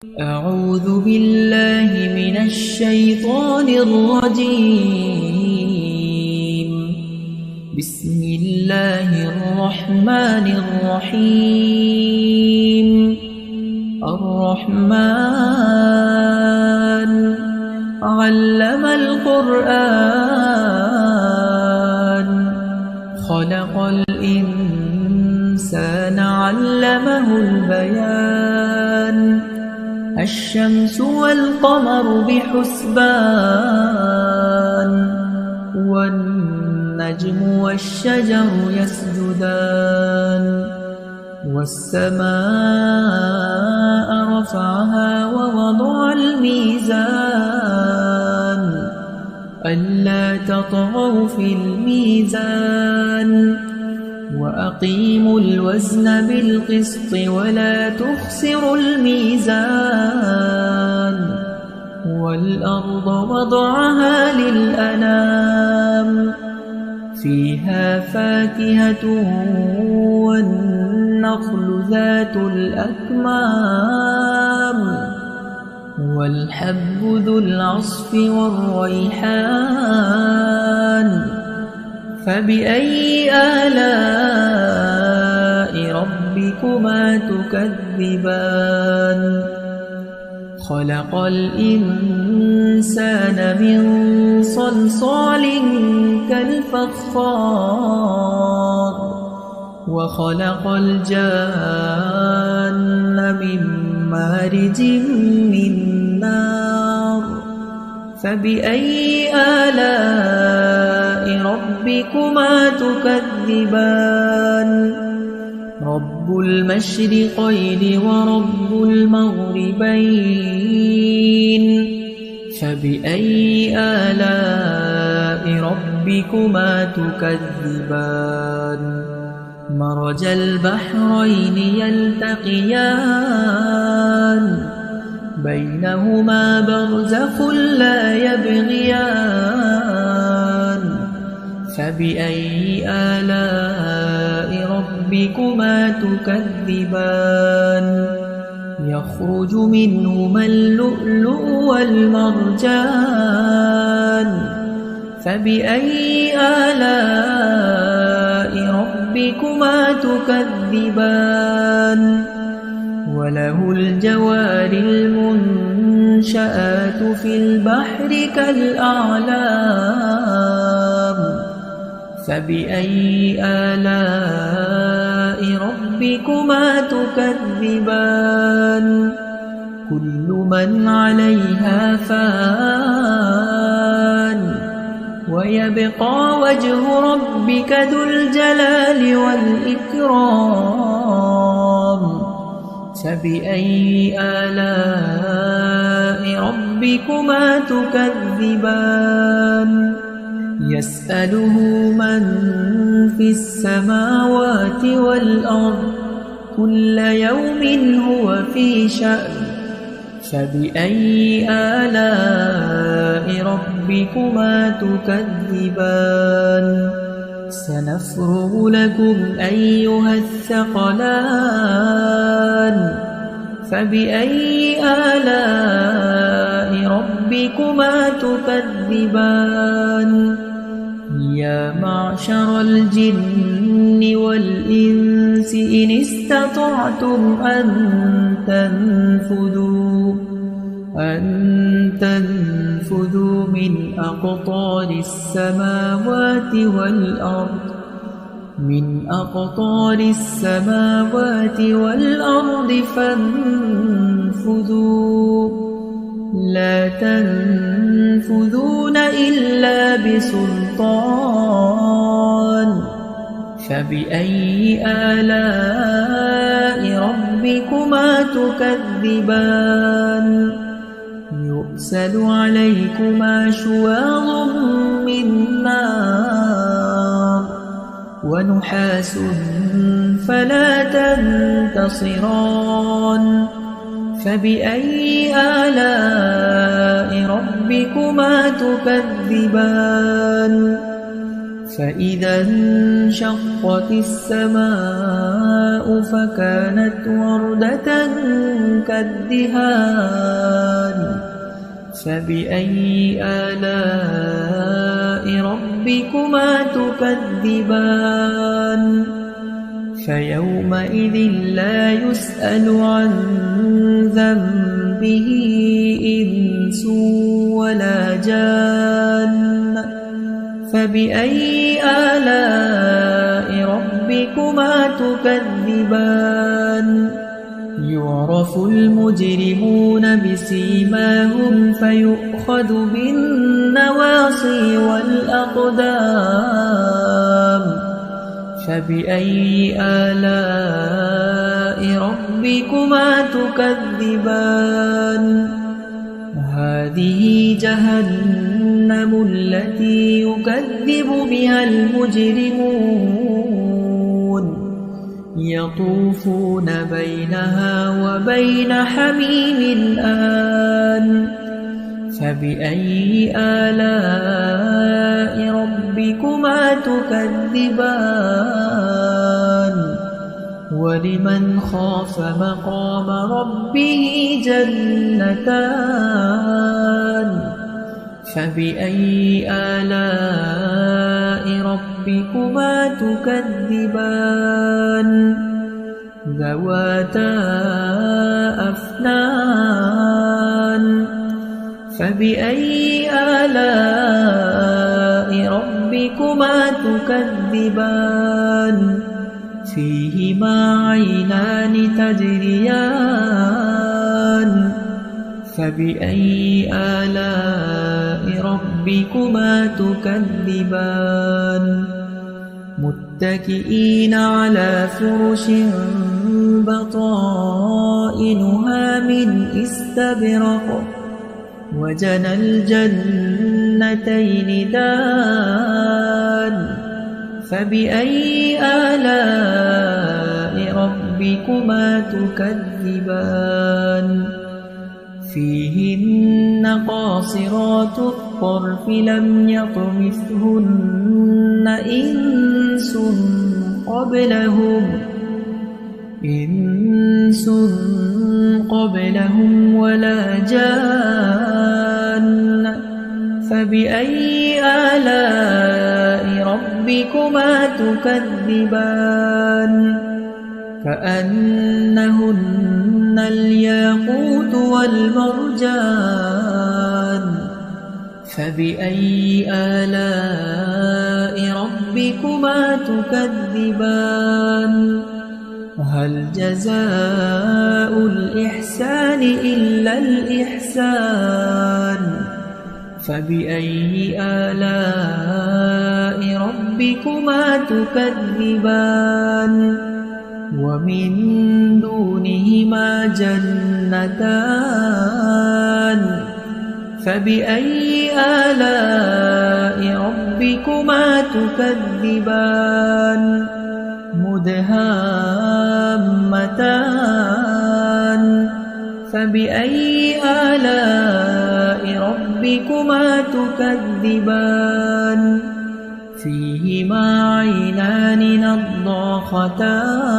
أعوذ بالله من الشيطان الرجيم. بسم الله الرحمن الرحيم. الرحمن علم القرآن خلق الإنسان علمه البيان. الشمس والقمر بحسبان والنجم والشجر يسجدان. والسماء رفعها ووضع الميزان ألا تطغوا في الميزان وأقيموا الوزن بالقسط ولا تخسروا الميزان. والأرض وضعها للأنام فيها فاكهة والنخل ذات الأكمام والحب ذو العصف والريحان. فبأي آلاء ربكما تكذبان؟ خلق الإنسان من صلصال كالفخار وخلق الجان من مارج من نار. فبأي آلاء ربكما تكذبان؟ رب المشرقين ورب المغربين. فبأي آلاء ربكما تكذبان؟ مرج البحرين يلتقيان بينهما برزخ لا يبغيان. فبأي آلاء ربكما تكذبان؟ يخرج منهما اللؤلؤ والمرجان. فبأي آلاء ربكما تكذبان؟ وله الجوار المنشآت في البحر كالأعلام. فبأي آلاء ربكما تكذبان؟ كل من عليها فان ويبقى وجه ربك ذو الجلال والإكرام. فبأي آلاء ربكما تكذبان؟ يسأله من في السماوات والأرض كل يوم هو في شأن. فبأي آلاء ربكما تكذبان؟ سنفرغ لكم أيها الثقلان. فبأي آلاء ربكما تكذبان؟ يا معشر الجن والإنس إن استطعتم أن تنفذوا من أقطار السماوات والأرض فانفذوا لا تنفذون إلا بسلطان. فبأي آلاء ربكما تكذبان؟ يرسل عليكما شواظ من نار ونحاس فلا تنتصران. فبأي آلاء ربكما تكذبان؟ فإذا انشقت السماء فكانت وردة كالدهان فبأي آلاء ربكما تكذبان فيومئذ لا يسأل عن ذنبه إنس ولا جان فبأي آلاء ربكما تكذبان يعرف المجرمون بسيماهم فيؤخذ بالنواصي والأقدام فبأي آلاء ربكما تكذبان هذه جهنم التي يكذب بها المجرمون يطوفون بينها وبين حميم آن فبأي آلاء ربكما تكذبان ولمن خاف مقام ربه جنتان فبأي آلاء ربكما تكذبان ذواتا أفنان فبأي آلاء ربكما تكذبان فيهما عينان تجريان فبأي آلاء ربكما تكذبان متكئين على فرش بطائنها من استبرق وجنى الجنتين دان فبأي آلاء ربكما تكذبان فيهن قاصرات الطرف لم يطمثهن إنس قبلهم ولا جان فبأي آلاء ربكما تكذبان كأنهن الياقوت والمرجان فبأي آلاء ربكما تكذبان هل جزاء الإحسان إلا الإحسان فبأي آلاء ربكما تكذبان ومن دونهما جنتان فبأي آلاء ربكما تكذبان مدهامتان فبأي آلاء ربكما تكذبان فيهما عينان نضاختان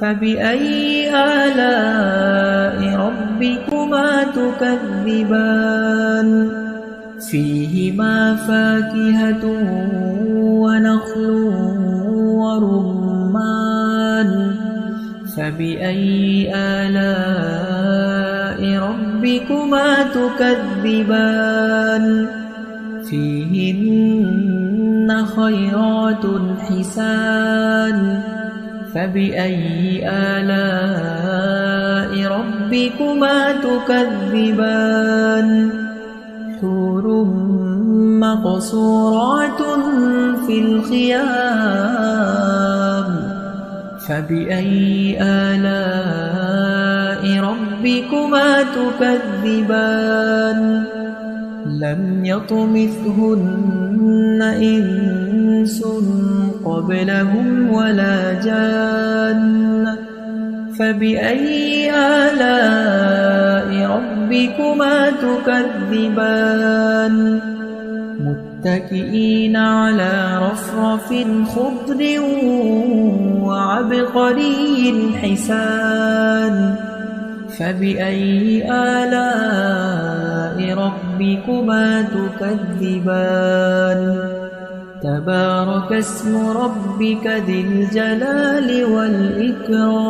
فبأي آلاء ربكما تكذبان فيهما فاكهة ونخل ورمان فبأي آلاء ربكما تكذبان فيهن خيرات حسان فبأي آلاء ربكما تكذبان حور مقصورات في الخيام فبأي آلاء ربكما تكذبان لم يطمثهن إنس قبلهم ولا جان فبأي آلاء ربكما تكذبان متكئين على رفرف خضر وعبقري حسان فبأي آلاء ربكما تكذبان تبارك اسم ربك ذي الجلال والإكرام